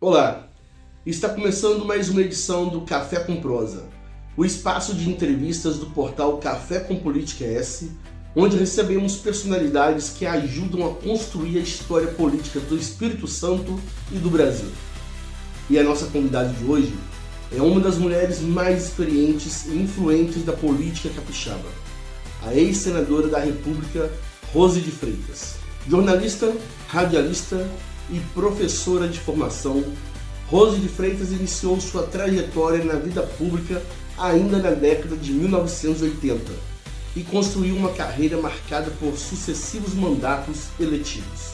Olá, está começando mais uma edição do Café com Prosa, o espaço de entrevistas do portal Café com Política S, onde recebemos personalidades que ajudam a construir a história política do Espírito Santo e do Brasil. E a nossa convidada de hoje é uma das mulheres mais experientes e influentes da política capixaba, a ex-senadora da República, Rose de Freitas. Jornalista, radialista e professora de formação, Rose de Freitas iniciou sua trajetória na vida pública ainda na década de 1980 e construiu uma carreira marcada por sucessivos mandatos eletivos.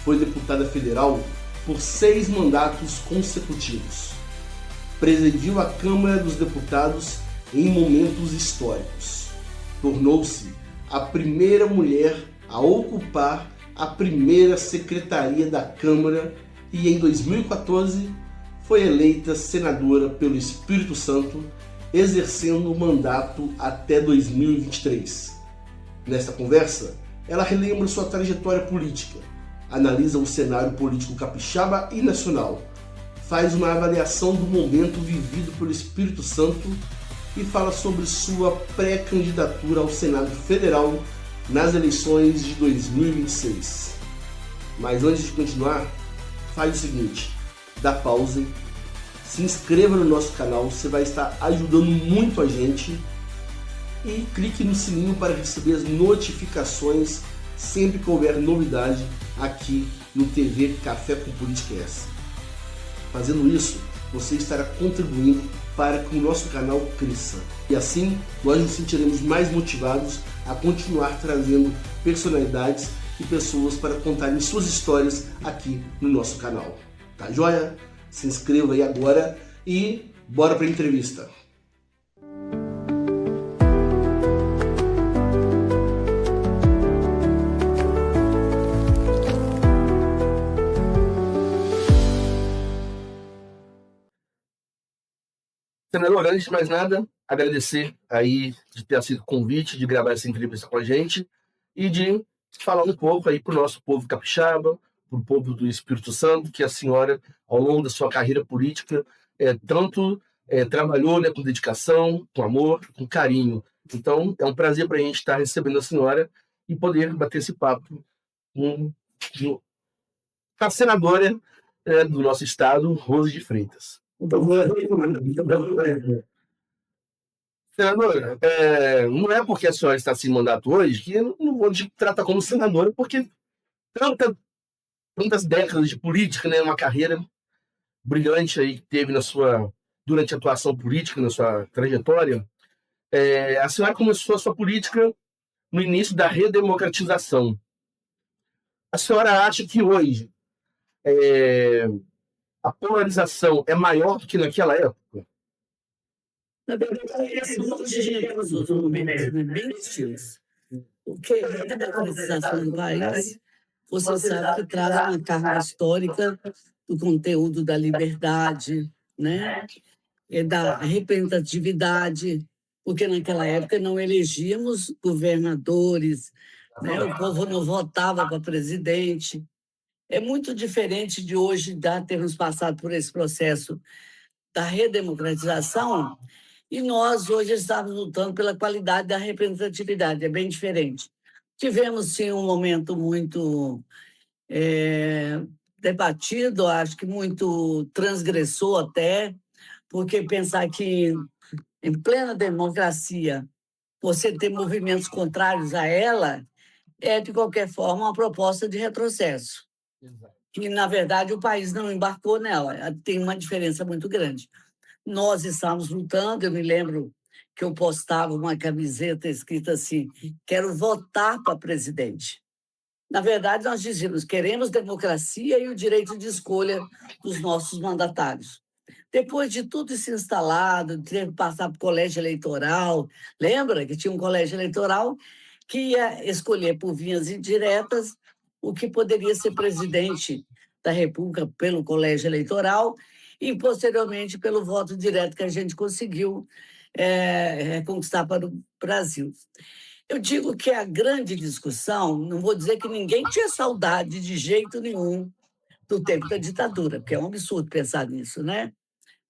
Foi deputada federal por 6 mandatos consecutivos. Presidiu a Câmara dos Deputados em momentos históricos. Tornou-se a primeira mulher a ocupar a primeira secretaria da Câmara e em 2014 foi eleita senadora pelo Espírito Santo, exercendo o mandato até 2023. Nesta conversa, ela relembra sua trajetória política, analisa o cenário político capixaba e nacional, faz uma avaliação do momento vivido pelo Espírito Santo e fala sobre sua pré-candidatura ao Senado Federal nas eleições de 2026. Mas antes de continuar, faz o seguinte, dá pausa, se inscreva no nosso canal, você vai estar ajudando muito a gente e clique no sininho para receber as notificações sempre que houver novidade aqui no TV Café com Política S. Fazendo isso, você estará contribuindo para que o nosso canal cresça. E assim, nós nos sentiremos mais motivados a continuar trazendo personalidades e pessoas para contarem suas histórias aqui no nosso canal. Tá joia? Se inscreva aí agora e bora para a entrevista. Senador, antes de mais nada, agradecer aí de ter aceito o convite de gravar essa entrevista com a gente e de falar um pouco aí para o nosso povo capixaba, para o povo do Espírito Santo, que a senhora, ao longo da sua carreira política, tanto trabalhou, né, com dedicação, com amor, com carinho. Então, é um prazer para a gente estar recebendo a senhora e poder bater esse papo com a senadora do nosso estado, Rose de Freitas. Senadora, não é porque a senhora está sem mandato hoje que eu não vou te tratar como senadora, porque tantas décadas de política, né, uma carreira brilhante aí que teve durante a atuação política, na sua trajetória. A senhora começou a sua política no início da redemocratização. A senhora acha que hoje a polarização é maior do que naquela época? Na verdade, são os momentos bem distintos. Porque a democratização do país, você sabe que traz uma carga histórica do conteúdo da liberdade, né? Da representatividade, porque naquela época não elegíamos governadores, né? O povo não votava para presidente. É muito diferente de hoje, termos passado por esse processo da redemocratização, e nós hoje estamos lutando pela qualidade da representatividade, é bem diferente. Tivemos, sim, um momento muito debatido, acho que muito transgressor até, porque pensar que, em plena democracia, você ter movimentos contrários a ela é, de qualquer forma, uma proposta de retrocesso. Que, na verdade, o país não embarcou nela, tem uma diferença muito grande. Nós estávamos lutando, eu me lembro que eu postava uma camiseta escrita assim, quero votar para presidente. Na verdade, nós dizíamos, queremos democracia e o direito de escolha dos nossos mandatários. Depois de tudo isso instalado, teve que passar para o colégio eleitoral, lembra que tinha um colégio eleitoral que ia escolher por vias indiretas o que poderia ser presidente da República pelo colégio eleitoral e, posteriormente, pelo voto direto que a gente conseguiu conquistar para o Brasil. Eu digo que a grande discussão, não vou dizer que ninguém tinha saudade de jeito nenhum do tempo da ditadura, porque é um absurdo pensar nisso, né?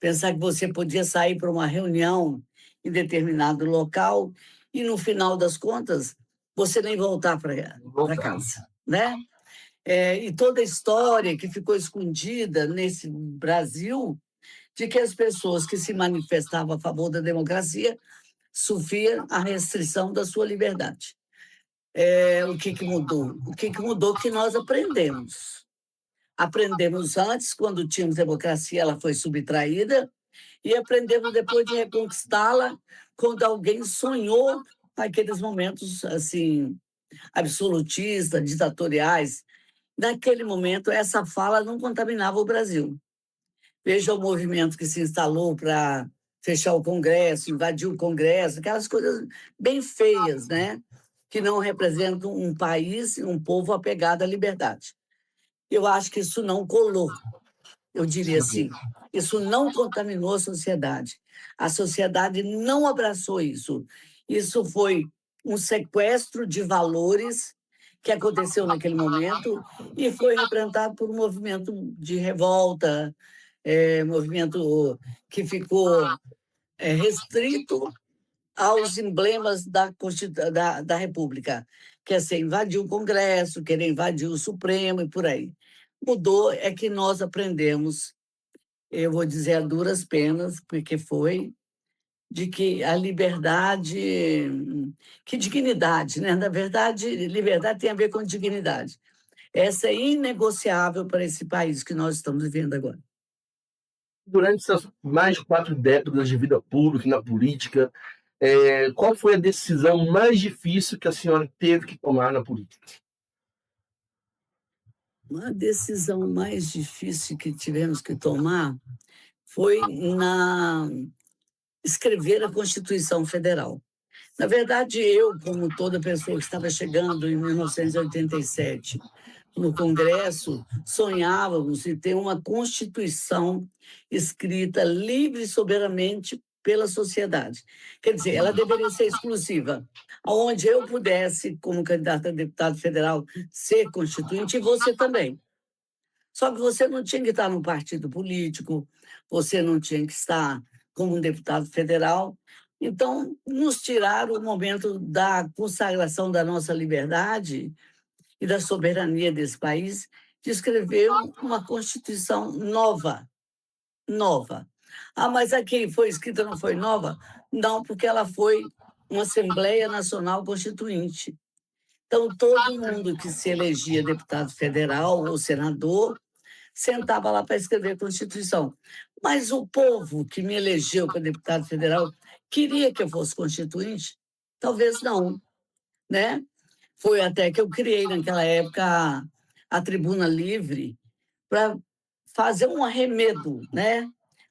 Pensar que você podia sair para uma reunião em determinado local e, no final das contas, você nem voltar para casa, né? E toda a história que ficou escondida nesse Brasil de que as pessoas que se manifestavam a favor da democracia sofriam a restrição da sua liberdade. O que mudou? O que mudou que nós aprendemos. Aprendemos antes, quando tínhamos democracia, ela foi subtraída, e aprendemos depois de reconquistá-la, quando alguém sonhou aqueles momentos assim absolutistas, ditatoriais. Naquele momento, essa fala não contaminava o Brasil. Veja o movimento que se instalou para fechar o Congresso, invadir o Congresso, aquelas coisas bem feias, né? Que não representam um país e um povo apegado à liberdade. Eu acho que isso não colou, eu diria assim. Isso não contaminou a sociedade. A sociedade não abraçou isso. Isso foi um sequestro de valores que aconteceu naquele momento e foi representado por um movimento de revolta, movimento que ficou restrito aos emblemas da República, que é ser invadir o Congresso, querer invadir o Supremo e por aí. Mudou é que nós aprendemos, eu vou dizer a duras penas, porque foi, de que a liberdade, que dignidade, né? Na verdade, liberdade tem a ver com dignidade. Essa é inegociável para esse país que nós estamos vivendo agora. Durante essas mais de 4 décadas de vida pública na política, qual foi a decisão mais difícil que a senhora teve que tomar na política? Uma decisão mais difícil que tivemos que tomar foi escrever a Constituição Federal. Na verdade, eu, como toda pessoa que estava chegando em 1987 no Congresso, sonhávamos em ter uma Constituição escrita livre e soberanamente pela sociedade. Quer dizer, ela deveria ser exclusiva, onde eu pudesse, como candidata a deputado federal, ser constituinte e você também. Só que você não tinha que estar num partido político, você não tinha que estar como um deputado federal. Então, nos tiraram o momento da consagração da nossa liberdade e da soberania desse país de escrever uma Constituição nova. Nova. Ah, mas a que foi escrita não foi nova? Não, porque ela foi uma Assembleia Nacional Constituinte. Então, todo mundo que se elegia deputado federal ou senador sentava lá para escrever a Constituição. Mas o povo que me elegeu para deputado federal queria que eu fosse constituinte? Talvez não, né? Foi até que eu criei, naquela época, a Tribuna Livre para fazer um arremedo, né?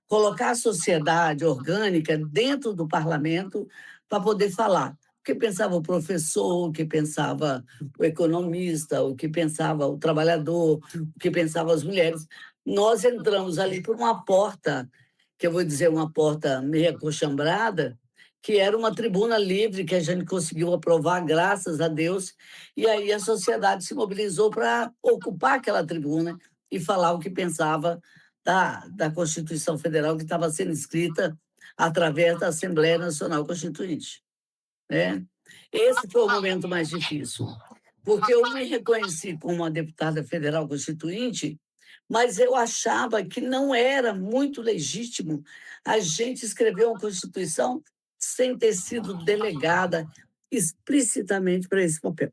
Colocar a sociedade orgânica dentro do parlamento para poder falar. O que pensava o professor, o que pensava o economista, o que pensava o trabalhador, o que pensavam as mulheres. Nós entramos ali por uma porta, que eu vou dizer uma porta meio acochambrada, que era uma tribuna livre que a gente conseguiu aprovar, graças a Deus, e aí a sociedade se mobilizou para ocupar aquela tribuna e falar o que pensava da Constituição Federal que estava sendo escrita através da Assembleia Nacional Constituinte, né? Esse foi o momento mais difícil, porque eu me reconheci como uma deputada federal constituinte, mas eu achava que não era muito legítimo a gente escrever uma Constituição sem ter sido delegada explicitamente para esse papel.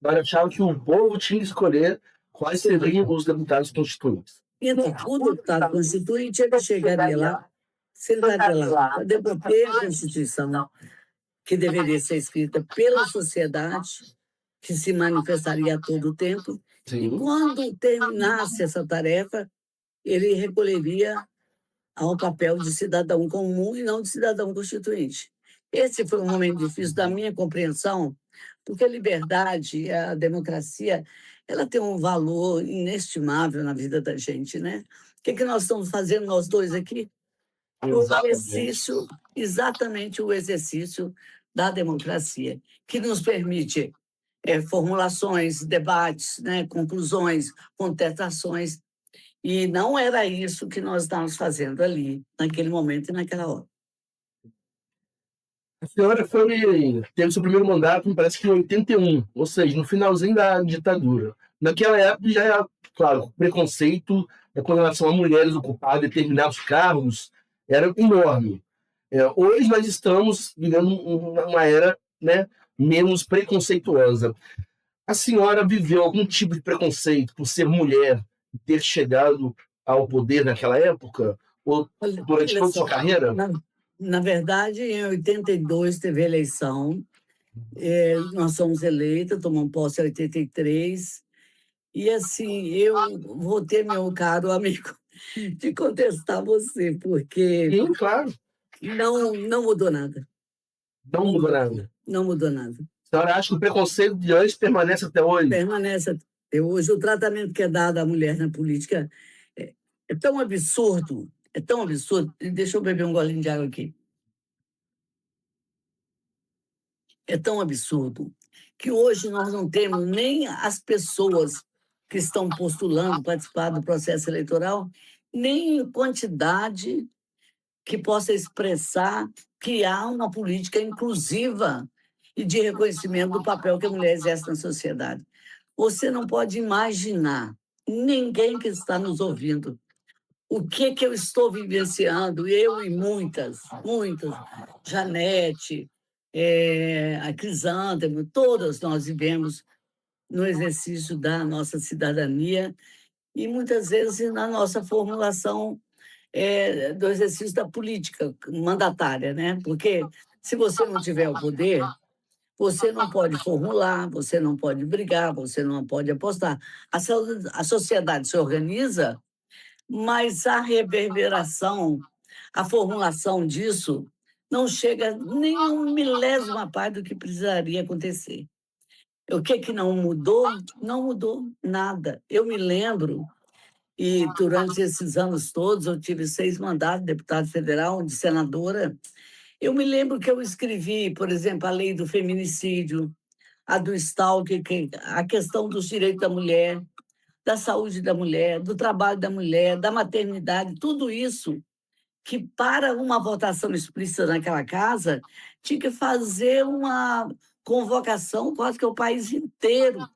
Mas achava que o povo tinha que escolher quais seriam os deputados constituintes. Então, o deputado constituinte ele chegaria lá, sentaria lá para debater a Constituição, que deveria ser escrita pela sociedade, que se manifestaria a todo tempo, Sim. e quando terminasse essa tarefa, ele recolheria ao papel de cidadão comum e não de cidadão constituinte. Esse foi um momento difícil da minha compreensão, porque a liberdade e a democracia, ela tem um valor inestimável na vida da gente, né? O que nós estamos fazendo, nós dois aqui? Exatamente o exercício da democracia, que nos permite formulações, debates, né, conclusões, contestações, e não era isso que nós estávamos fazendo ali, naquele momento e naquela hora. A senhora teve seu primeiro mandato, me parece que em 81, ou seja, no finalzinho da ditadura. Naquela época já era, claro, preconceito com relação a mulheres ocupar determinados cargos era enorme. Hoje nós estamos vivendo uma era, né, menos preconceituosa. A senhora viveu algum tipo de preconceito por ser mulher e ter chegado ao poder naquela época? Ou durante Olha toda a sua só, carreira? na verdade, em 82 teve eleição, nós somos eleitos, tomamos posse em 83, e assim, eu vou ter, meu caro amigo, de contestar você, porque Sim, claro. não mudou nada, Não mudou nada. não mudou nada. A senhora acha que o preconceito de antes permanece até hoje? Permanece. Hoje, o tratamento que é dado à mulher na política é, é tão absurdo. Deixa eu beber um golinho de água aqui. É tão absurdo que hoje nós não temos nem as pessoas que estão postulando participar do processo eleitoral, nem quantidade que possa expressar que há uma política inclusiva e de reconhecimento do papel que a mulher exerce na sociedade. Você não pode imaginar, ninguém que está nos ouvindo, o que eu estou vivenciando, eu e muitas, Janete, a Crisântemo, todas nós vivemos no exercício da nossa cidadania e muitas vezes na nossa formulação do exercício da política mandatária, né? Porque se você não tiver o poder, você não pode formular, você não pode brigar, você não pode apostar. A sociedade se organiza, mas a reverberação, a formulação disso não chega nem a um milésima parte do que precisaria acontecer. O que não mudou? Não mudou nada. Eu me lembro, e durante esses anos todos, eu tive 6 mandatos de deputada federal, de senadora. Eu me lembro que eu escrevi, por exemplo, a lei do feminicídio, a do stalking, a questão dos direitos da mulher, da saúde da mulher, do trabalho da mulher, da maternidade, tudo isso que, para uma votação explícita naquela casa, tinha que fazer uma convocação quase que o país inteiro.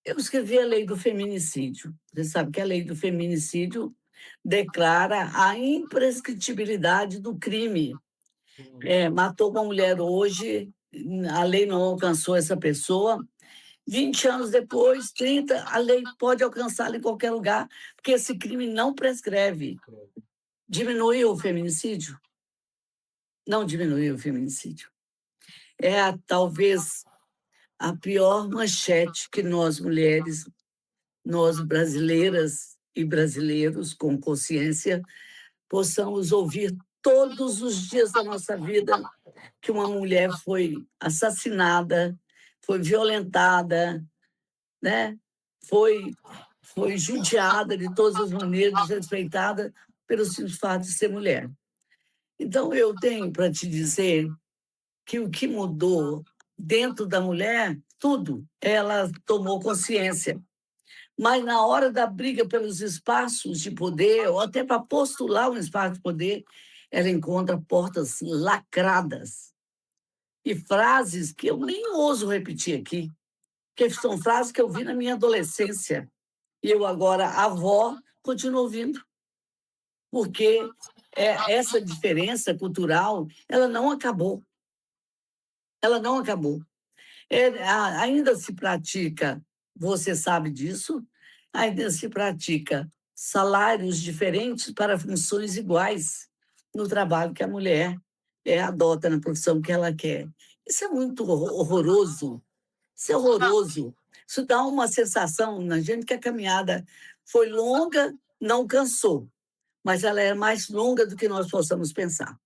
Eu escrevi a lei do feminicídio. Você sabe que a lei do feminicídio declara a imprescritibilidade do crime. Matou uma mulher hoje, a lei não alcançou essa pessoa. 20 anos depois, 30, a lei pode alcançá-la em qualquer lugar, porque esse crime não prescreve. Diminuiu o feminicídio? Não diminuiu o feminicídio. Talvez a pior manchete que nós mulheres, nós brasileiras e brasileiros com consciência, possamos ouvir todos os dias da nossa vida que uma mulher foi assassinada, foi violentada, né? foi judiada de todas as maneiras, desrespeitada pelo simples fato de ser mulher. Então, eu tenho para te dizer que o que mudou dentro da mulher, tudo, ela tomou consciência. Mas na hora da briga pelos espaços de poder, ou até para postular um espaço de poder, ela encontra portas lacradas e frases que eu nem ouso repetir aqui, que são frases que eu vi na minha adolescência. E eu agora, avó, continuo ouvindo, porque essa diferença cultural, ela não acabou. Ela não acabou. Ainda se pratica, você sabe disso, ainda se pratica salários diferentes para funções iguais no trabalho que a mulher adota na profissão que ela quer. Isso é muito horroroso. Isso é horroroso. Isso dá uma sensação na gente que a caminhada foi longa, não cansou, mas ela é mais longa do que nós possamos pensar.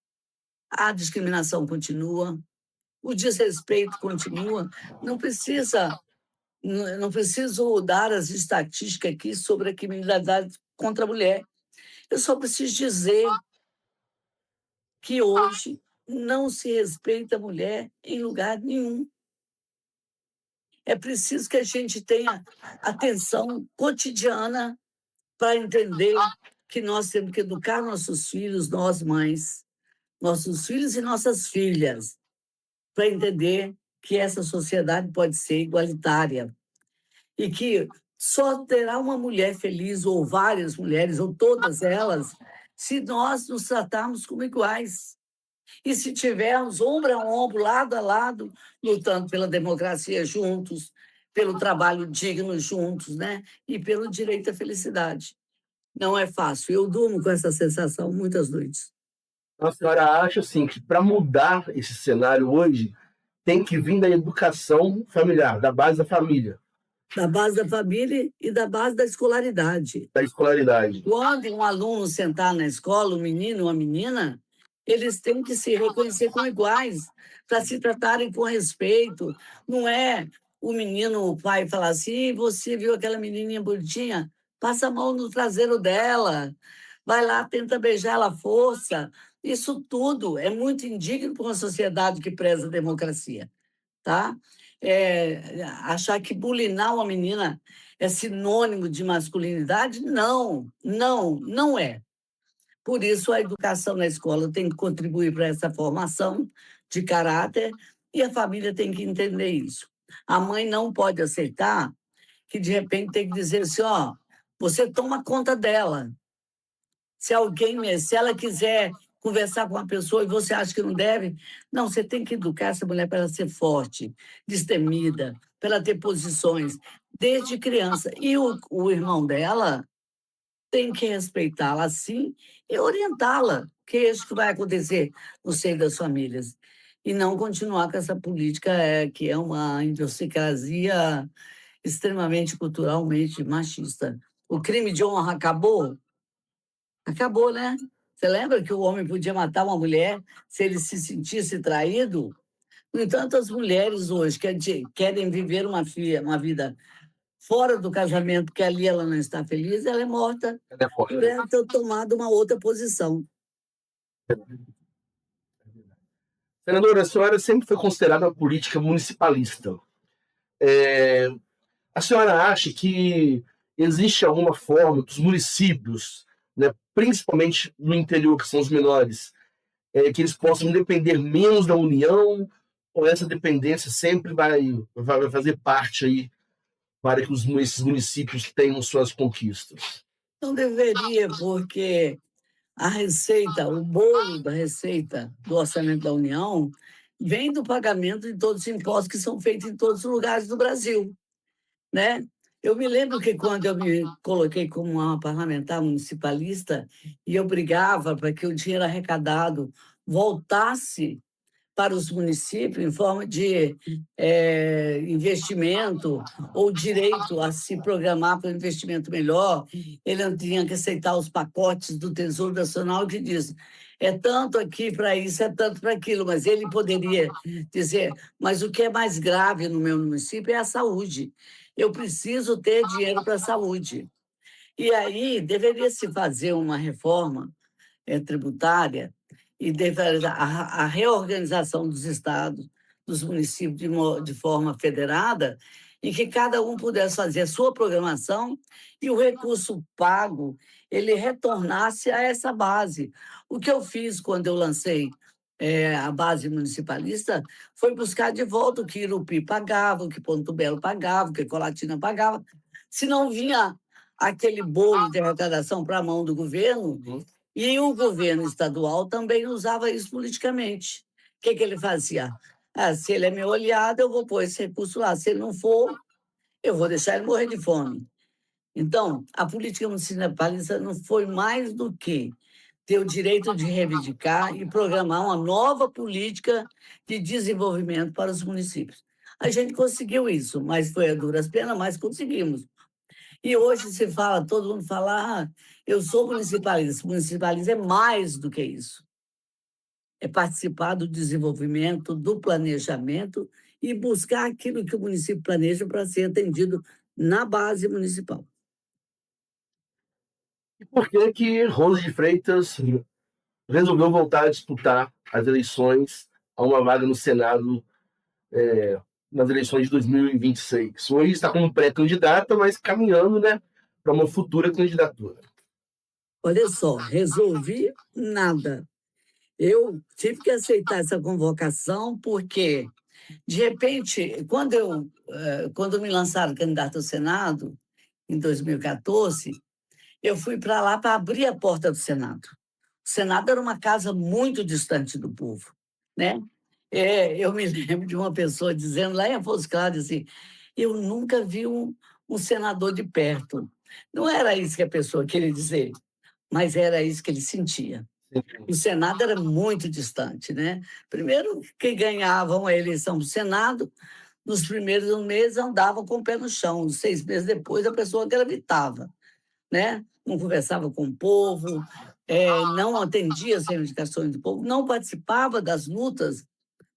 A discriminação continua, o desrespeito continua. Não precisa, não preciso dar as estatísticas aqui sobre a criminalidade contra a mulher. Eu só preciso dizer que hoje não se respeita a mulher em lugar nenhum. É preciso que a gente tenha atenção cotidiana para entender que nós temos que educar nossos filhos, nós mães, nossos filhos e nossas filhas, para entender que essa sociedade pode ser igualitária e que só terá uma mulher feliz, ou várias mulheres, ou todas elas, se nós nos tratarmos como iguais. E se tivermos ombro a ombro, lado a lado, lutando pela democracia juntos, pelo trabalho digno juntos, né? E pelo direito à felicidade. Não é fácil. Eu durmo com essa sensação muitas noites. A senhora acha assim que para mudar esse cenário hoje tem que vir da educação familiar, da base da família, Da base da família e da base da escolaridade. da escolaridade. Quando um aluno sentar na escola, um menino ou uma menina, eles têm que se reconhecer como iguais, para se tratarem com respeito. Não é o menino, o pai, falar assim: você viu aquela menininha bonitinha? Passa a mão no traseiro dela, vai lá, tenta beijar ela à força. Isso tudo é muito indigno para uma sociedade que preza a democracia, tá? Achar que bulinar uma menina é sinônimo de masculinidade, não, não, não é. Por isso, a educação na escola tem que contribuir para essa formação de caráter e a família tem que entender isso. A mãe não pode aceitar que, de repente, tem que dizer assim: ó, você toma conta dela. Se ela quiser conversar com uma pessoa e você acha que não deve, não, você tem que educar essa mulher para ela ser forte, destemida, para ela ter posições desde criança. E o irmão dela tem que respeitá-la assim e orientá-la, que é isso que vai acontecer no seio das famílias. E não continuar com essa política que é uma idiosincrasia extremamente culturalmente machista. O crime de honra acabou? Acabou, né? Você lembra que o homem podia matar uma mulher se ele se sentisse traído? No entanto, as mulheres hoje querem viver uma vida fora do casamento, porque ali ela não está feliz, ela é morta por ela ter tomado uma outra posição. Senadora, a senhora sempre foi considerada uma política municipalista. A senhora acha que existe alguma forma dos municípios, né, principalmente no interior, que são os menores, que eles possam depender menos da União, ou essa dependência sempre vai fazer parte aí para que esses municípios tenham suas conquistas? Não deveria, porque a receita, o bolo da receita do orçamento da União vem do pagamento de todos os impostos que são feitos em todos os lugares do Brasil, né? Eu me lembro que quando eu me coloquei como uma parlamentar municipalista e eu brigava para que o dinheiro arrecadado voltasse para os municípios em forma de investimento ou direito a se programar para um investimento melhor. Ele não tinha que aceitar os pacotes do Tesouro Nacional que diz é tanto aqui para isso, é tanto para aquilo, mas ele poderia dizer, mas o que é mais grave no meu município é a saúde. Eu preciso ter dinheiro para a saúde. E aí deveria se fazer uma reforma tributária e a reorganização dos estados, dos municípios de forma federada, em que cada um pudesse fazer a sua programação e o recurso pago ele retornasse a essa base. O que eu fiz quando eu lancei a base municipalista foi buscar de volta o que Irupi pagava, o que Ponto Belo pagava, o que Colatina pagava. Se não vinha aquele bolo de arrecadação para a mão do governo, e o governo estadual também usava isso politicamente. O que ele fazia? Se ele é meu aliado, eu vou pôr esse recurso lá. Se ele não for, eu vou deixar ele morrer de fome. Então, a política municipalista não foi mais do que ter o direito de reivindicar e programar uma nova política de desenvolvimento para os municípios. A gente conseguiu isso, mas foi a duras penas, mas conseguimos. E hoje se fala, todo mundo fala, eu sou municipalista. Municipalista é mais do que isso. É participar do desenvolvimento, do planejamento e buscar aquilo que o município planeja para ser atendido na base municipal. E por que que Rose de Freitas resolveu voltar a disputar as eleições a uma vaga no Senado nas eleições de 2026. Hoje está como pré-candidata, mas caminhando, né, para uma futura candidatura. Olha só, resolvi nada. Eu tive que aceitar essa convocação porque, de repente, quando me lançaram candidato ao Senado, em 2014, eu fui para lá para abrir a porta do Senado. O Senado era uma casa muito distante do povo, né? Eu me lembro de uma pessoa dizendo lá em Afonso Claros assim, eu nunca vi um senador de perto. Não era isso que a pessoa queria dizer, mas era isso que ele sentia. O Senado era muito distante, né? Primeiro, quem ganhava a eleição do Senado, nos primeiros meses andava com o pé no chão, 6 meses depois a pessoa gravitava, né? Não conversava com o povo, não atendia as reivindicações do povo, não participava das lutas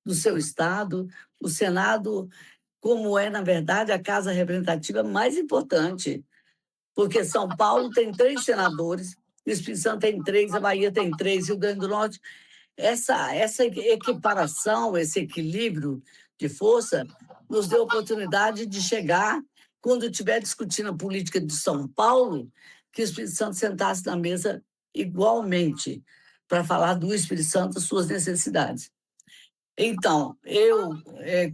do seu estado. O Senado, como é, na verdade, a casa representativa mais importante, porque São Paulo tem 3 senadores, o Espírito Santo tem 3, a Bahia tem 3, Rio Grande do Norte. Essa equiparação, esse equilíbrio de força, nos deu a oportunidade de chegar, quando estiver discutindo a política de São Paulo, que o Espírito Santo sentasse na mesa igualmente, para falar do Espírito Santo, suas necessidades. Então,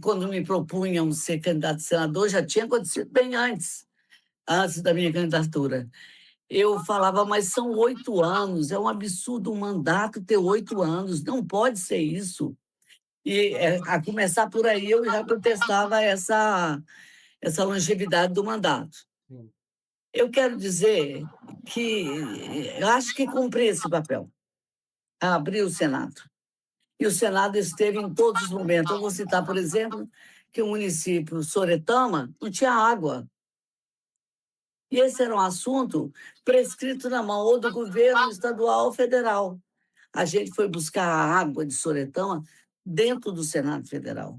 quando me propunham ser candidato a senador, já tinha acontecido bem antes da minha candidatura. Eu falava, mas são 8 anos, é um absurdo um mandato ter 8 anos, não pode ser isso. E a começar por aí, eu já protestava essa longevidade do mandato. Eu quero dizer que eu acho que cumpri esse papel, abrir o Senado. E o Senado esteve em todos os momentos. Eu vou citar, por exemplo, que o município Soretama não tinha água. E esse era um assunto prescrito na mão ou do governo estadual ou federal. A gente foi buscar a água de Soretama dentro do Senado Federal.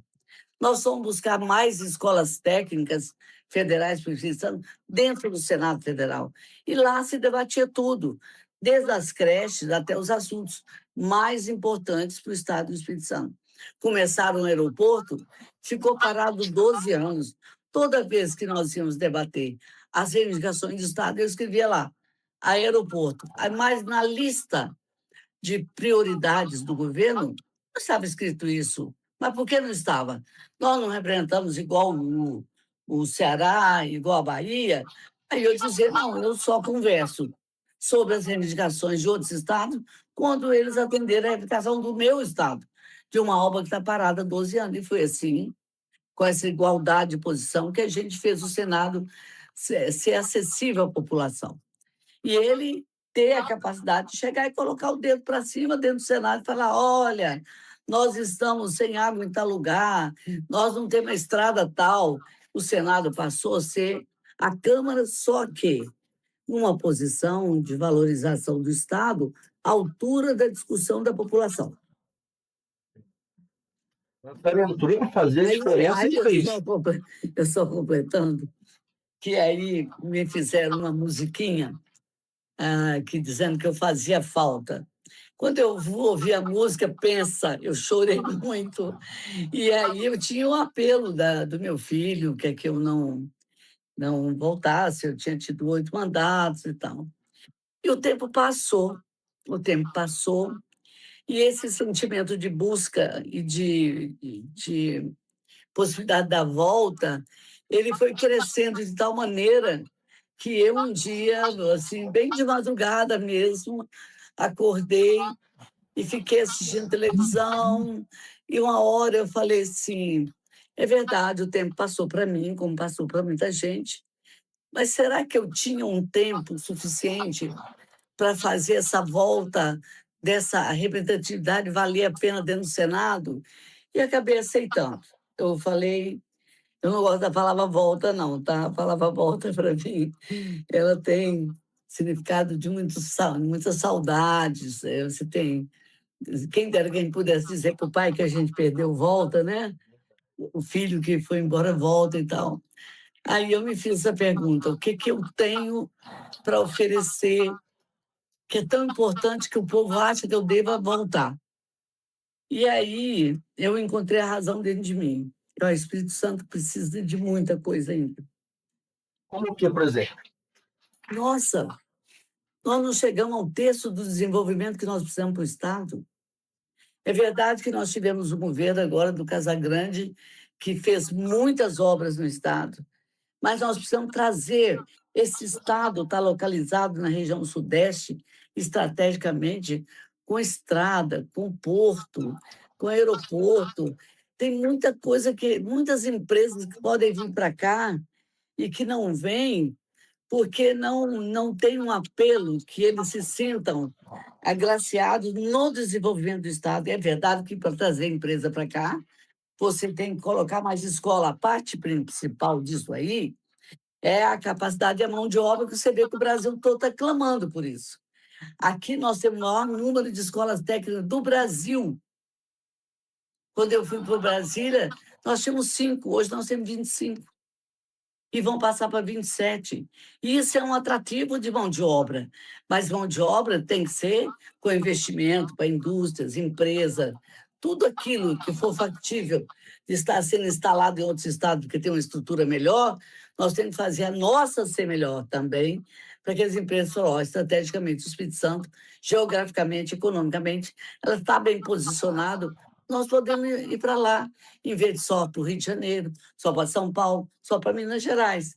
Nós fomos buscar mais escolas técnicas federais para o Espírito Santo dentro do Senado Federal. E lá se debatia tudo, desde as creches até os assuntos mais importantes para o Estado do Espírito Santo. Começaram no aeroporto, ficou parado 12 anos. Toda vez que nós íamos debater as reivindicações do Estado, eu escrevia lá, aeroporto. Mas na lista de prioridades do governo, não estava escrito isso. Mas por que não estava? Nós não representamos igual o Ceará, igual a Bahia. Aí eu dizia, não, eu só converso sobre as reivindicações de outros estados quando eles atenderem a reivindicação do meu estado, de uma obra que está parada há 12 anos. E foi assim, com essa igualdade de posição, que a gente fez o Senado ser acessível à população. E ele ter a capacidade de chegar e colocar o dedo para cima dentro do Senado e falar: olha, nós estamos sem água em tal lugar, nós não temos uma estrada tal. O Senado passou a ser a Câmara, só que numa posição de valorização do Estado à altura da discussão da população. Entrou para fazer a diferença e fez. Eu só completando, que aí me fizeram uma musiquinha que dizendo que eu fazia falta. Quando eu vou ouvir a música, pensa, eu chorei muito. E aí eu tinha um apelo do meu filho, que é que eu não voltasse, eu tinha tido 8 mandatos e tal. E o tempo passou, e esse sentimento de busca e de possibilidade da volta, ele foi crescendo de tal maneira que eu um dia, assim, bem de madrugada mesmo, acordei e fiquei assistindo televisão, e uma hora eu falei assim, é verdade, o tempo passou para mim, como passou para muita gente, mas será que eu tinha um tempo suficiente para fazer essa volta dessa representatividade valer a pena dentro do Senado? E acabei aceitando. Eu falei, eu não gosto da palavra volta, não, tá? A palavra volta, para mim, ela tem significado de muitas saudades. Você tem. Quem dera que a gente pudesse dizer para o pai que a gente perdeu volta, né? O filho que foi embora volta e tal. Aí eu me fiz essa pergunta: o que eu tenho para oferecer que é tão importante que o povo acha que eu deva voltar? E aí eu encontrei a razão dentro de mim. O Espírito Santo precisa de muita coisa ainda. Como que, por exemplo? Nossa, nós não chegamos ao terço do desenvolvimento que nós precisamos para o Estado. É verdade que nós tivemos o governo agora do Casagrande, que fez muitas obras no Estado, mas nós precisamos trazer esse Estado, está localizado na região sudeste, estrategicamente, com estrada, com porto, com aeroporto. Tem muita coisa que, muitas empresas que podem vir para cá e que não vêm porque não tem um apelo que eles se sintam agraciados no desenvolvimento do Estado. E é verdade que para trazer empresa para cá, você tem que colocar mais escola. A parte principal disso aí é a capacidade e a mão de obra, que você vê que o Brasil todo está clamando por isso. Aqui nós temos o maior número de escolas técnicas do Brasil. Quando eu fui para Brasília, nós tínhamos 5, hoje nós temos 25. E vão passar para 27. E isso é um atrativo de mão de obra. Mas mão de obra tem que ser com investimento para indústrias, empresa, tudo aquilo que for factível de estar sendo instalado em outros estados, porque tem uma estrutura melhor, nós temos que fazer a nossa ser melhor também, para que as empresas falem, estrategicamente, o Espírito Santo, geograficamente, economicamente, ela está bem posicionado, nós podemos ir para lá, em vez de só para o Rio de Janeiro, só para São Paulo, só para Minas Gerais.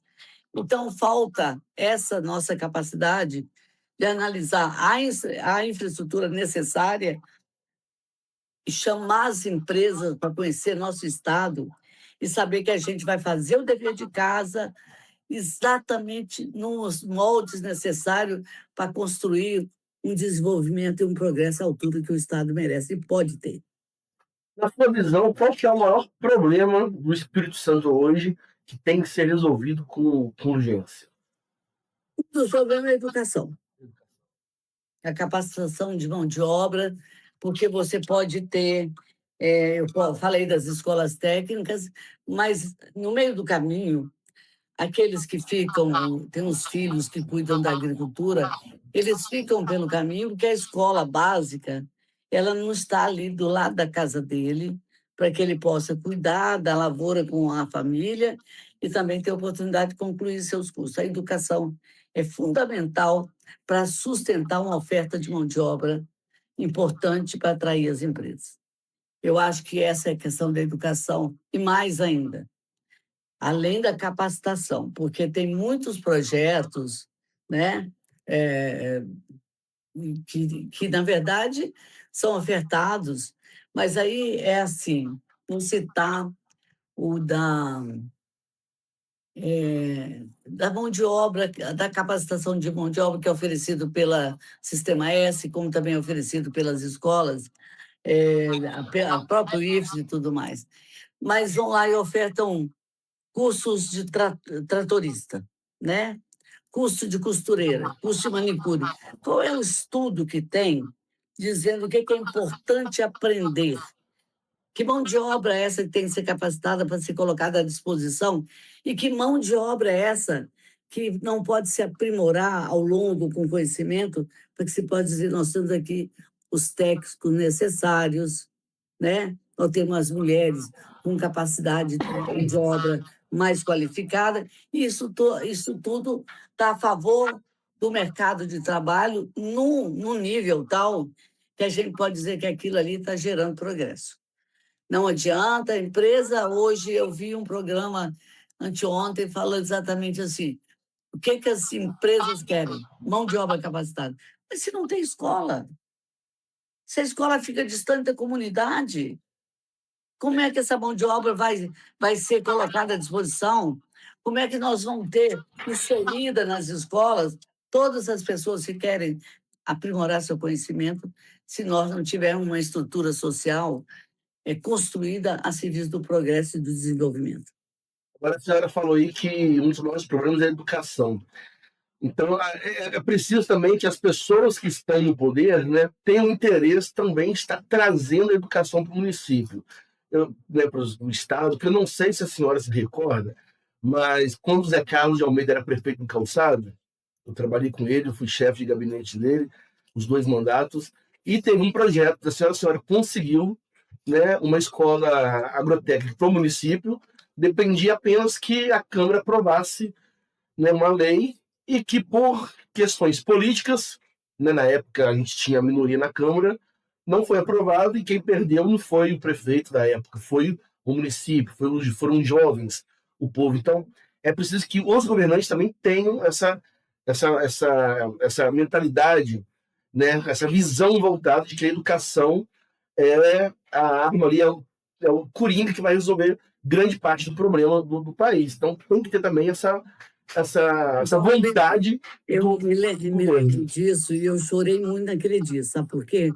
Então, falta essa nossa capacidade de analisar a infraestrutura necessária e chamar as empresas para conhecer nosso Estado e saber que a gente vai fazer o dever de casa exatamente nos moldes necessários para construir um desenvolvimento e um progresso à altura que o Estado merece e pode ter. Na sua visão, qual que é o maior problema do Espírito Santo hoje que tem que ser resolvido com urgência? O problema é a educação. A capacitação de mão de obra, porque você pode ter, eu falei das escolas técnicas, mas no meio do caminho, aqueles que ficam, tem os filhos que cuidam da agricultura, eles ficam pelo caminho porque a escola básica, ela não está ali do lado da casa dele, para que ele possa cuidar da lavoura com a família e também ter a oportunidade de concluir seus cursos. A educação é fundamental para sustentar uma oferta de mão de obra importante para atrair as empresas. Eu acho que essa é a questão da educação, e mais ainda, além da capacitação, porque tem muitos projetos, né, que, na verdade, são ofertados, mas aí é assim, vou citar o da mão de obra, da capacitação de mão de obra que é oferecido pela Sistema S, como também é oferecido pelas escolas, a próprio IFES e tudo mais. Mas vão lá e ofertam cursos de tratorista, né? Curso de costureira, curso de manicure. Qual é o estudo que tem dizendo o que é importante aprender? Que mão de obra é essa que tem que ser capacitada para ser colocada à disposição? E que mão de obra é essa que não pode se aprimorar ao longo com conhecimento, para que se pode dizer, nós temos aqui os técnicos necessários, né? Nós temos as mulheres com capacidade de obra mais qualificada, e isso tudo está a favor do mercado de trabalho num nível tal que a gente pode dizer que aquilo ali está gerando progresso. Não adianta, a empresa, hoje eu vi um programa anteontem falando exatamente assim, o que as empresas querem? Mão de obra capacitada. Mas se não tem escola, se a escola fica distante da comunidade, como é que essa mão de obra vai ser colocada à disposição? Como é que nós vamos ter inserida nas escolas todas as pessoas que querem aprimorar seu conhecimento se nós não tivermos uma estrutura social construída a serviço do progresso e do desenvolvimento? Agora a senhora falou aí que um dos maiores problemas é a educação. Então, é preciso também que as pessoas que estão no poder, né, tenham interesse também em estar trazendo a educação para o município, né, para o Estado, que eu não sei se a senhora se recorda, mas quando o Zé Carlos de Almeida era prefeito em Calçada, eu trabalhei com ele, eu fui chefe de gabinete dele, os 2 mandatos, e teve um projeto, a senhora conseguiu né, uma escola agrotécnica para o município, dependia apenas que a Câmara aprovasse, né, uma lei e que, por questões políticas, né, na época a gente tinha minoria na Câmara, não foi aprovado e quem perdeu não foi o prefeito da época, foi o município, foram os jovens, o povo. Então, é preciso que os governantes também tenham essa mentalidade, né, essa visão voltada de que a educação é a arma ali, é o coringa que vai resolver grande parte do problema do país. Então tem que ter também essa vontade. Eu me lembro disso e eu chorei muito naquele dia, sabe por quê?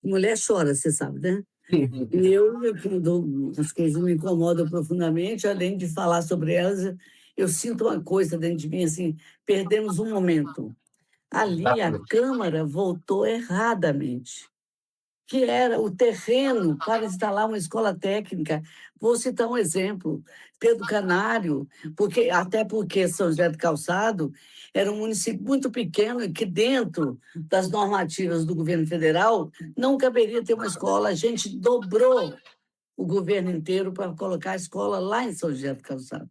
Mulher chora, você sabe, né? E quando as coisas me incomodam profundamente, além de falar sobre elas, eu sinto uma coisa dentro de mim, assim, perdemos um momento. Ali a Câmara votou erradamente, que era o terreno para instalar uma escola técnica. Vou citar um exemplo, Pedro Canário, até porque São José do Calçado era um município muito pequeno e que dentro das normativas do governo federal não caberia ter uma escola. A gente dobrou o governo inteiro para colocar a escola lá em São José do Calçado.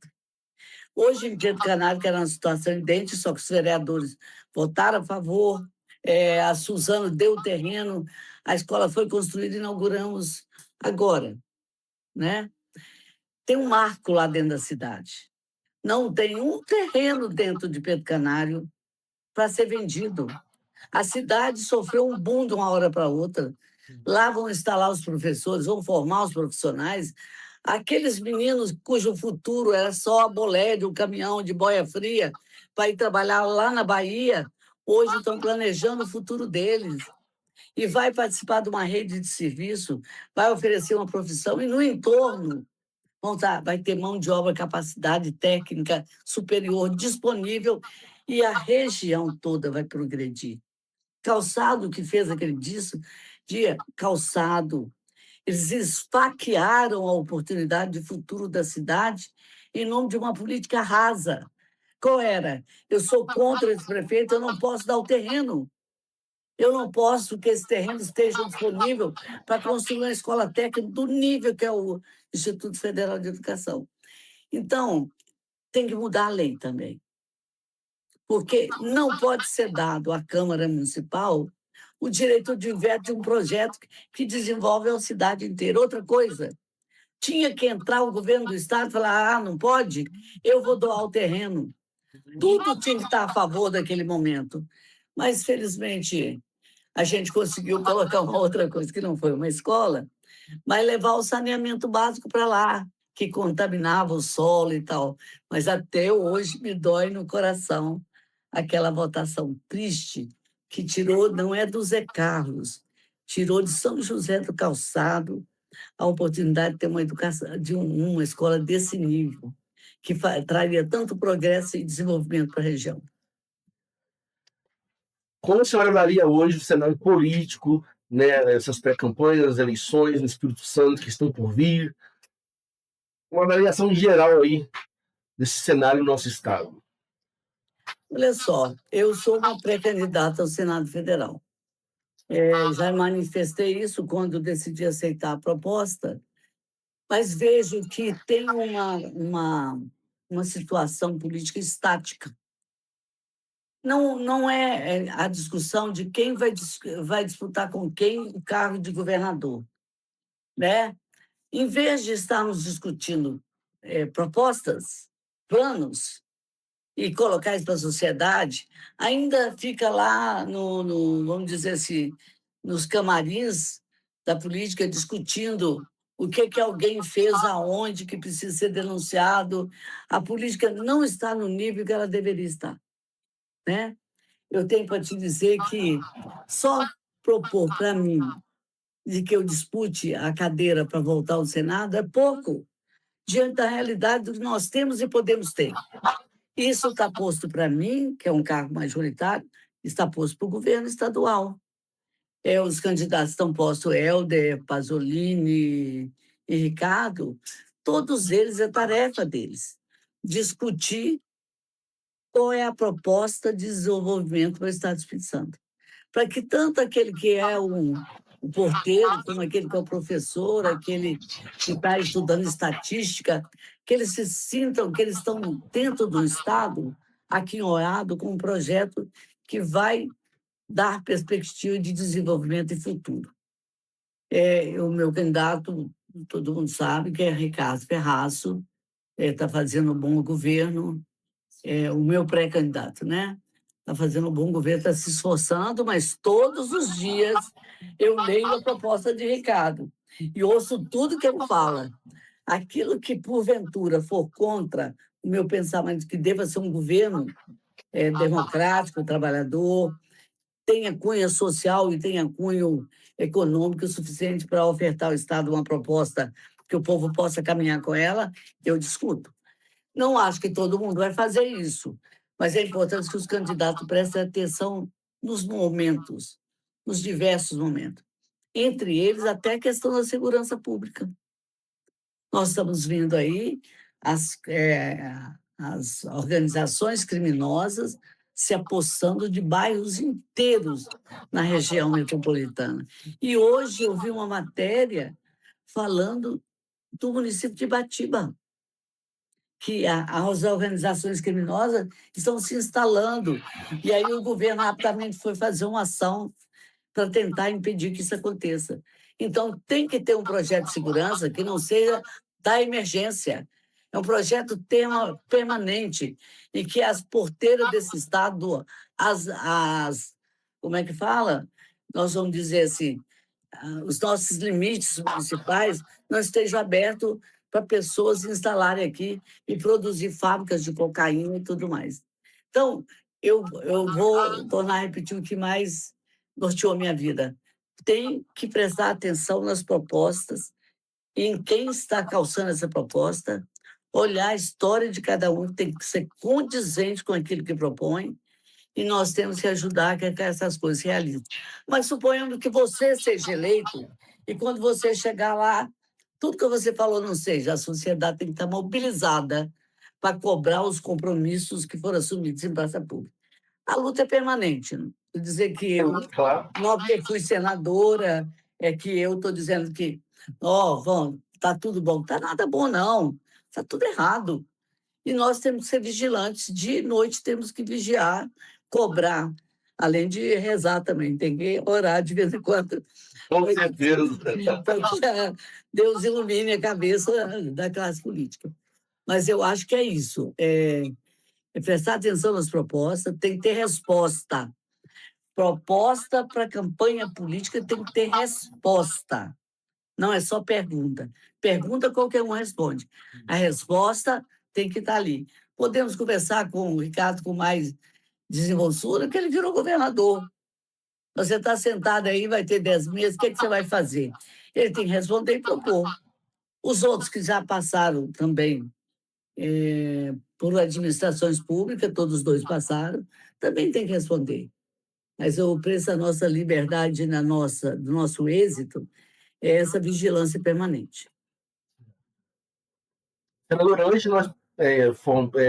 Hoje, em Pedro Canário, que era uma situação idêntica, só que os vereadores votaram a favor, a Suzano deu o terreno, a escola foi construída e inauguramos agora, né? Tem um marco lá dentro da cidade. Não tem um terreno dentro de Pedro Canário para ser vendido. A cidade sofreu um boom de uma hora para outra. Lá vão instalar os professores, vão formar os profissionais. Aqueles meninos cujo futuro era só a bolé de um caminhão de boia fria para ir trabalhar lá na Bahia, hoje estão planejando o futuro deles. E vai participar de uma rede de serviço, vai oferecer uma profissão, e no entorno vai ter mão de obra, capacidade técnica superior disponível, e a região toda vai progredir. Calçado, que fez aquele dia, Calçado, eles esfaquearam a oportunidade de futuro da cidade em nome de uma política rasa. Qual era? Eu sou contra esse prefeito, eu não posso dar o terreno. Eu não posso que esse terreno esteja disponível para construir uma escola técnica do nível que é o Instituto Federal de Educação. Então, tem que mudar a lei também. Porque não pode ser dado à Câmara Municipal o direito de veto de um projeto que desenvolve a cidade inteira. Outra coisa, tinha que entrar o governo do Estado e falar: não pode, eu vou doar o terreno. Tudo tinha que estar a favor daquele momento. Mas, felizmente, a gente conseguiu colocar uma outra coisa, que não foi uma escola, mas levar o saneamento básico para lá, que contaminava o solo e tal. Mas até hoje me dói no coração aquela votação triste que tirou, não é do Zé Carlos, tirou de São José do Calçado a oportunidade de ter uma educação, uma escola desse nível, que traria tanto progresso e desenvolvimento para a região. Como a senhora avalia hoje o cenário político, né, essas pré-campanhas, eleições no Espírito Santo que estão por vir? Uma avaliação geral aí desse cenário no nosso estado. Olha só, eu sou uma pré-candidata ao Senado Federal. Já manifestei isso quando decidi aceitar a proposta, mas vejo que tem uma situação política estática. Não é a discussão de quem vai disputar com quem o cargo de governador, né? Em vez de estarmos discutindo propostas, planos, e colocar isso para a sociedade, ainda fica lá vamos dizer assim, nos camarins da política, discutindo o que alguém fez aonde, que precisa ser denunciado. A política não está no nível que ela deveria estar, né? Eu tenho para te dizer que só propor para mim de que eu dispute a cadeira para voltar ao Senado é pouco, diante da realidade do que nós temos e podemos ter. Isso está posto para mim, que é um cargo majoritário, está posto para o governo estadual. Os candidatos estão postos, Helder, Pasolini e Ricardo, todos eles, é tarefa deles discutir qual é a proposta de desenvolvimento para o Estado do Espírito Santo. Para que tanto aquele que é o porteiro, como aquele que é o professor, aquele que está estudando estatística, que eles se sintam que eles estão dentro do Estado, aquinhoado com um projeto que vai dar perspectiva de desenvolvimento e futuro. O meu candidato, todo mundo sabe, que é Ricardo Ferraço, está fazendo um bom governo, o meu pré-candidato, né? Está fazendo um bom governo, está se esforçando, mas todos os dias eu leio a proposta de Ricardo e ouço tudo que ele fala. Aquilo que, porventura, for contra o meu pensamento que deva ser um governo democrático, trabalhador, tenha cunho social e tenha cunho econômico suficiente para ofertar ao Estado uma proposta que o povo possa caminhar com ela, eu discuto. Não acho que todo mundo vai fazer isso, mas é importante que os candidatos prestem atenção nos momentos, nos diversos momentos. Entre eles, até a questão da segurança pública. Nós estamos vendo aí as organizações criminosas se apossando de bairros inteiros na região metropolitana. E hoje eu vi uma matéria falando do município de Ibatiba, que as organizações criminosas estão se instalando. E aí o governo rapidamente foi fazer uma ação para tentar impedir que isso aconteça. Então, tem que ter um projeto de segurança que não seja da emergência. É um projeto permanente e que as porteiras desse Estado, como é que fala? Nós vamos dizer assim, os nossos limites municipais não estejam abertos para pessoas se instalarem aqui e produzir fábricas de cocaína e tudo mais. Então, eu vou tornar a repetir o que mais norteou minha vida. Tem que prestar atenção nas propostas, em quem está calçando essa proposta, olhar a história de cada um, tem que ser condizente com aquilo que propõe, e nós temos que ajudar a que essas coisas se realizem. Mas suponhando que você seja eleito, e quando você chegar lá, tudo que você falou não seja, a sociedade tem que estar mobilizada para cobrar os compromissos que foram assumidos em praça pública. A luta é permanente. Não vou dizer que eu, Claro. não porque fui senadora, é que eu estou dizendo que, está tudo bom. Está nada bom, não. Está tudo errado. E nós temos que ser vigilantes. De noite temos que vigiar, cobrar, além de rezar também. Tem que orar de vez em quando. Com certeza. Para que Deus ilumine a cabeça da classe política. Mas eu acho que é isso. É prestar atenção nas propostas, tem que ter resposta. Proposta para campanha política tem que ter resposta. Não é só pergunta. Pergunta qualquer um responde. A resposta tem que estar ali. Podemos conversar com o Ricardo com mais desenvoltura, porque ele virou governador. Você está sentado aí, vai ter 10 meses, o que você vai fazer? Ele tem que responder e propor. Os outros que já passaram também por administrações públicas, todos os dois passaram, também tem que responder. Mas o preço da nossa liberdade, do nosso êxito, é essa vigilância permanente. Senadora, antes de nós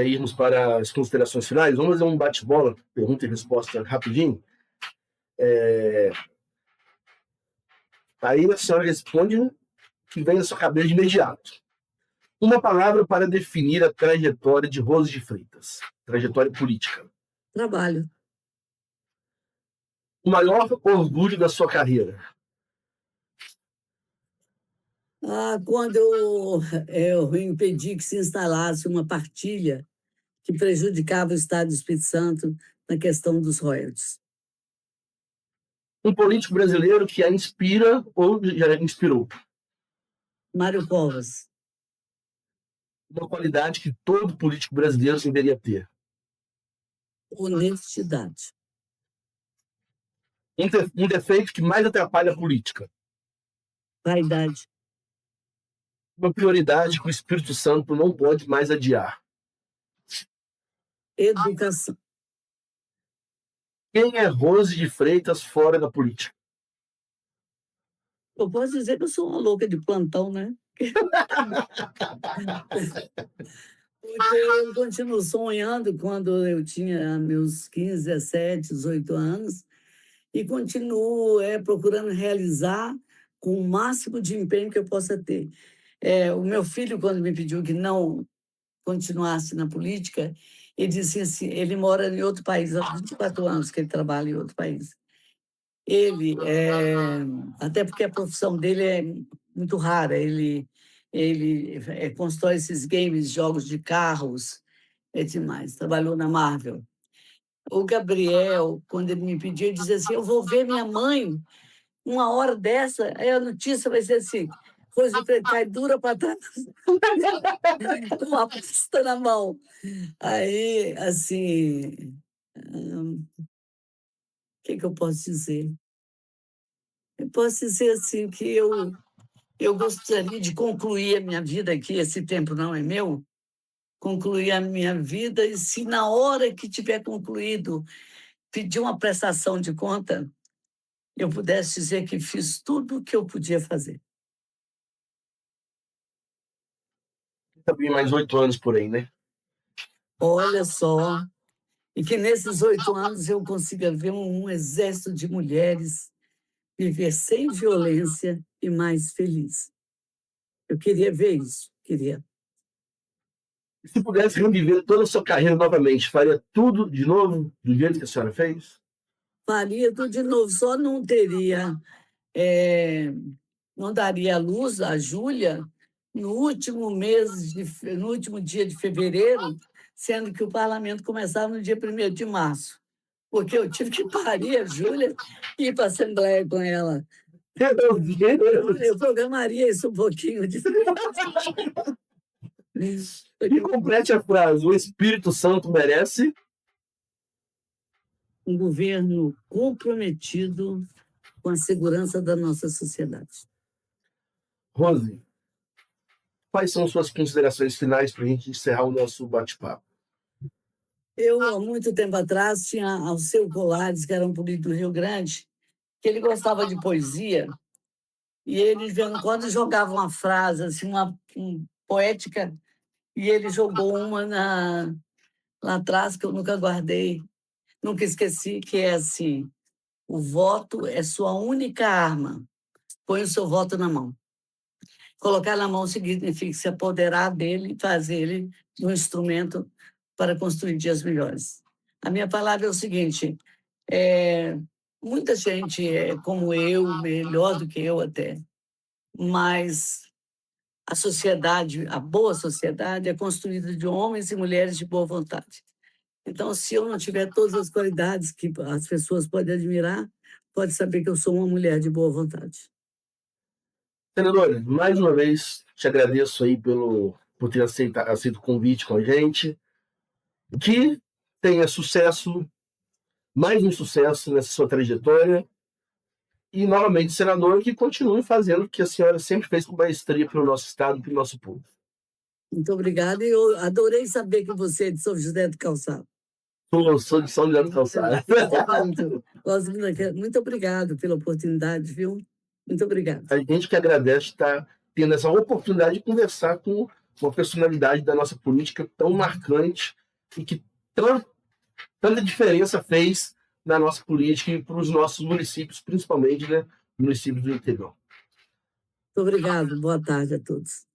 irmos para as considerações finais, vamos fazer um bate-bola, pergunta e resposta rapidinho. Aí a senhora responde o que vem na sua cabeça de imediato. Uma palavra para definir a trajetória de Rose de Freitas, trajetória política. Trabalho. O maior orgulho da sua carreira? Quando eu impedi que se instalasse uma partilha que prejudicava o Estado do Espírito Santo na questão dos royalties. Um político brasileiro que a inspira ou já inspirou? Mário Covas. Uma qualidade que todo político brasileiro deveria ter? Honestidade. Um defeito que mais atrapalha a política? Vaidade. Uma prioridade que o Espírito Santo não pode mais adiar? Educação. Quem é Rose de Freitas fora da política? Eu posso dizer que eu sou uma louca de plantão, né? Porque eu continuo sonhando quando eu tinha meus 15, 17, 18 anos. e continuo procurando realizar com o máximo de empenho que eu possa ter. O meu filho, quando me pediu que não continuasse na política, ele disse assim, ele mora em outro país, há 24 anos que ele trabalha em outro país. Ele, até porque a profissão dele é muito rara, ele constrói esses games, jogos de carros, é demais, trabalhou na Marvel. O Gabriel, quando ele me pediu, ele dizia assim, eu vou ver minha mãe uma hora dessa, aí a notícia vai ser assim, Rose cai dura para trás, com uma pasta na mão. Aí, assim, o que eu posso dizer? Eu posso dizer assim que eu gostaria de concluir a minha vida aqui, esse tempo não é meu, concluir a minha vida e se na hora que tiver concluído pedir uma prestação de conta, eu pudesse dizer que fiz tudo o que eu podia fazer. Também mais 8 anos por aí, né? Olha só, e que nesses 8 anos eu consiga ver um exército de mulheres viver sem violência e mais feliz. Eu queria ver isso, queria. Se pudesse reviver toda a sua carreira novamente, faria tudo de novo, do jeito que a senhora fez? Faria tudo de novo, só não teria, não daria à luz a Júlia no último no último dia de fevereiro, sendo que o parlamento começava no dia 1º de março, porque eu tive que parir a Júlia e ir para a Assembleia com ela. Eu programaria isso um pouquinho. E complete a frase: o Espírito Santo merece um governo comprometido com a segurança da nossa sociedade. Rose, quais são suas considerações finais para a gente encerrar o nosso bate-papo? Eu, há muito tempo atrás, tinha Alceu Colares, que era um político do Rio Grande, que ele gostava de poesia, e ele, de vez em quando, jogava uma frase, assim, uma poética, e ele jogou uma lá atrás, que eu nunca guardei, nunca esqueci, que é assim, o voto é sua única arma, põe o seu voto na mão. Colocar na mão significa se apoderar dele e fazer ele um instrumento para construir dias melhores. A minha palavra é o seguinte, muita gente é como eu, melhor do que eu até, mas a sociedade, a boa sociedade, é construída de homens e mulheres de boa vontade. Então, se eu não tiver todas as qualidades que as pessoas podem admirar, pode saber que eu sou uma mulher de boa vontade. Senadora, mais uma vez, te agradeço aí por ter aceito o convite com a gente. Que tenha sucesso, mais um sucesso nessa sua trajetória. E, novamente, senador, que continue fazendo o que a senhora sempre fez com maestria para o nosso Estado e para o nosso povo. Muito obrigada. E eu adorei saber que você é de São José do Calçado. Sou de São José do Calçado. Muito obrigado pela oportunidade, viu? Muito obrigada. A gente que agradece estar tendo essa oportunidade de conversar com uma personalidade da nossa política tão marcante e que tanta diferença fez na nossa política e para os nossos municípios, principalmente, né, municípios do interior. Muito obrigado. Boa tarde a todos.